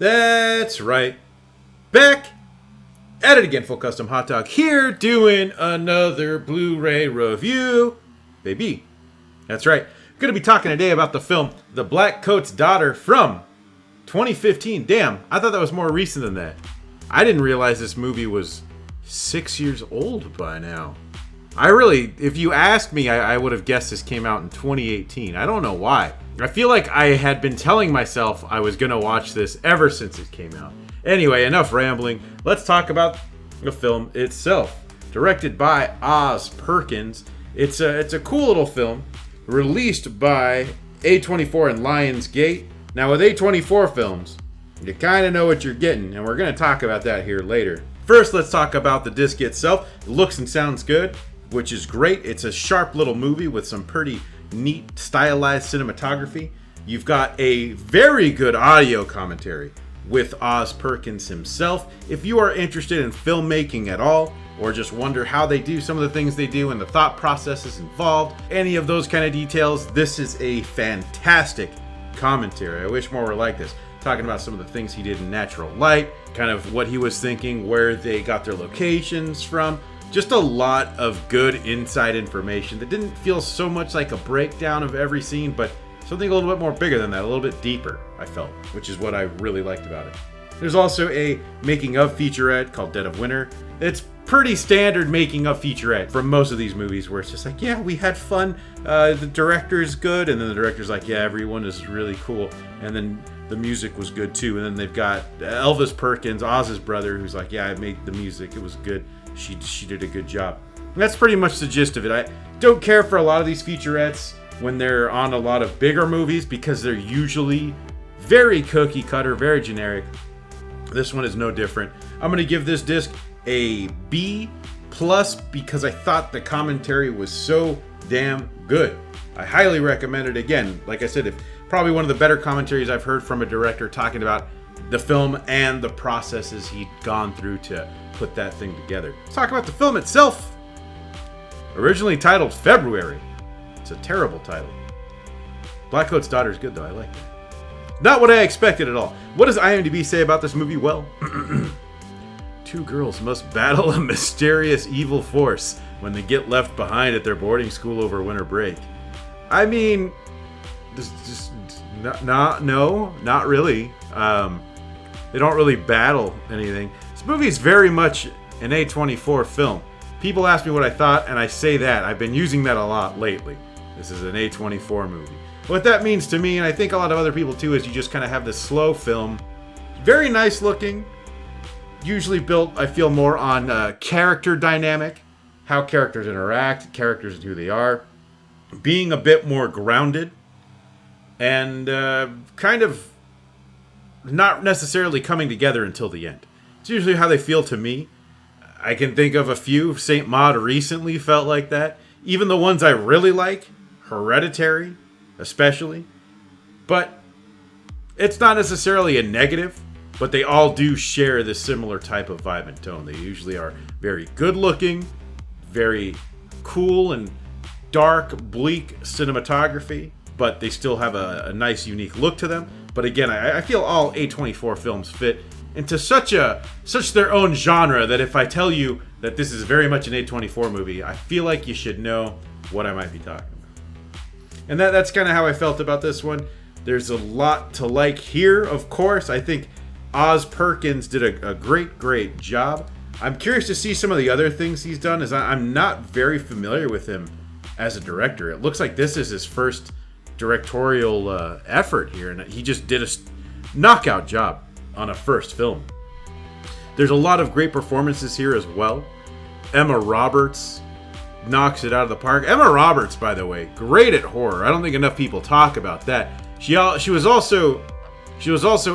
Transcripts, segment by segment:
That's right. Back at it again, Full Custom Hot Dog here doing another Blu-ray review. Baby. That's right. I'm going to be talking today about the film The Blackcoats Daughter from 2015. Damn, I thought that was more recent than that. I didn't realize this movie was 6 years old by now. If you asked me, I would have guessed this came out in 2018. I don't know why. I feel like I had been telling myself I was going to watch this ever since it came out. Anyway, enough rambling. Let's talk about the film itself. Directed by Oz Perkins. It's a cool little film. Released by A24 and Lionsgate. Now with A24 films, you kind of know what you're getting. And we're going to talk about that here later. First, let's talk about the disc itself. It looks and sounds good, which is great. It's a sharp little movie with some pretty neat stylized cinematography. You've got a very good audio commentary with Oz Perkins himself. If you are interested in filmmaking at all, or just wonder how they do some of the things they do and the thought processes involved, any of those kind of details, this is a fantastic commentary. I wish more were like this. Talking about some of the things he did in natural light, kind of what he was thinking, where they got their locations from. Just a lot of good inside information that didn't feel so much like a breakdown of every scene, but something a little bit more bigger than that, a little bit deeper, I felt, which is what I really liked about it. There's also a making of featurette called Dead of Winter. It's pretty standard making of featurette from most of these movies where it's just like, yeah, we had fun, the director's good, and then the director's like, yeah, everyone is really cool, and then the music was good too, and then they've got Elvis Perkins, Oz's brother, who's like, yeah, I made the music, it was good. She did a good job. And that's pretty much the gist of it. I don't care for a lot of these featurettes when they're on a lot of bigger movies because they're usually very cookie cutter, very generic. This one is no different. I'm going to give this disc a B+ because I thought the commentary was so damn good. I highly recommend it again. Like I said, if probably one of the better commentaries I've heard from a director talking about the film and the processes he'd gone through to put that thing together. Let's talk about the film itself. Originally titled February. It's a terrible title. Blackcoats Daughter is good though, I like it. Not what I expected at all. What does IMDb say about this movie? Well, two girls must battle a mysterious evil force when they get left behind at their boarding school over winter break. I mean, not really. They don't really battle anything. This movie is very much an A24 film. People ask me what I thought, and I say that. I've been using that a lot lately. This is an A24 movie. What that means to me, and I think a lot of other people too, is you just kind of have this slow film. Very nice looking. Usually built, I feel, more on character dynamic. How characters interact, characters and who they are. Being a bit more grounded. And kind of not necessarily coming together until the end. It's usually how they feel to me. I can think of a few. Saint Maud recently felt like that. Even the ones I really like, Hereditary especially. But it's not necessarily a negative, but they all do share this similar type of vibe and tone. They usually are very good looking, very cool and dark, bleak cinematography, but they still have a nice, unique look to them. But again, I feel all A24 films fit into such their own genre that if I tell you that this is very much an A24 movie, I feel like you should know what I might be talking about. And that's kind of how I felt about this one. There's a lot to like here, of course. I think Oz Perkins did a great job. I'm curious to see some of the other things he's done, as I'm not very familiar with him as a director. It looks like this is his first directorial effort here, and he just did a knockout job on a first film. There's a lot of great performances here as well. Emma Roberts knocks it out of the park. Emma Roberts, by the way, great at horror. I don't think enough people talk about that. She was also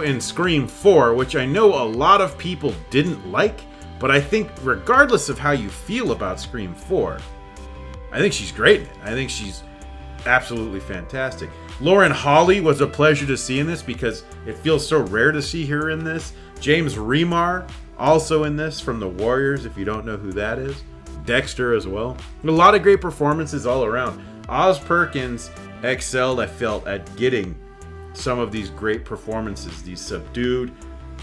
in Scream 4, which I know a lot of people didn't like, but I think regardless of how you feel about Scream 4, I think she's great in it. I think she's absolutely fantastic. Lauren Holly was a pleasure to see in this because it feels so rare to see her in this. James Remar, also in this, from The Warriors, if you don't know who that is. Dexter as well. A lot of great performances all around. Oz Perkins excelled, I felt, at getting some of these great performances, these subdued,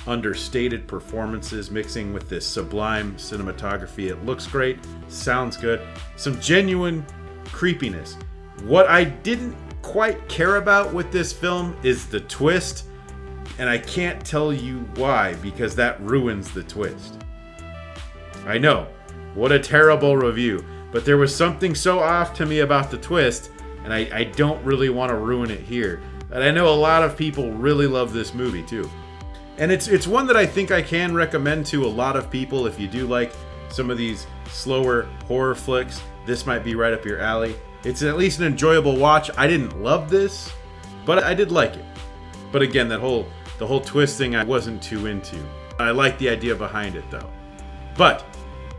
understated performances mixing with this sublime cinematography. It looks great, sounds good, some genuine creepiness. What I didn't quite care about with this film is the twist, and I can't tell you why, because that ruins the twist. I know, what a terrible review, but there was something so off to me about the twist, and I don't really want to ruin it here. And I know a lot of people really love this movie too. And it's one that I think I can recommend to a lot of people. If you do like some of these slower horror flicks, this might be right up your alley. It's at least an enjoyable watch. I didn't love this, but I did like it. But again, the whole twist thing I wasn't too into. I like the idea behind it though. But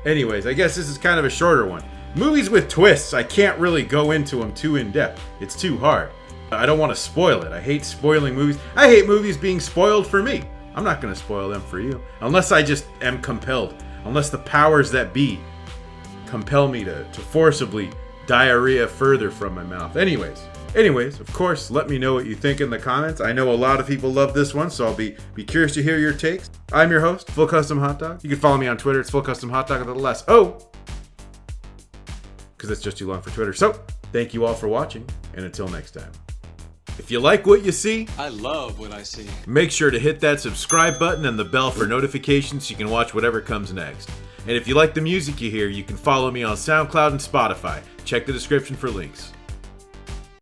anyways, I guess this is kind of a shorter one. Movies with twists, I can't really go into them too in depth. It's too hard. I don't want to spoil it. I hate spoiling movies. I hate movies being spoiled for me. I'm not going to spoil them for you. Unless I just am compelled. Unless the powers that be compel me to forcibly diarrhea further from my mouth. Anyways, of course, let me know what you think in the comments. I know a lot of people love this one, so I'll be curious to hear your takes. I'm your host, Full Custom Hot Dog. You can follow me on Twitter. It's Full Custom Hot Dog with a less O, because it's just too long for Twitter. So, thank you all for watching, and until next time. If you like what you see, I love what I see. Make sure to hit that subscribe button and the bell for notifications so you can watch whatever comes next. And if you like the music you hear, you can follow me on SoundCloud and Spotify. Check the description for links.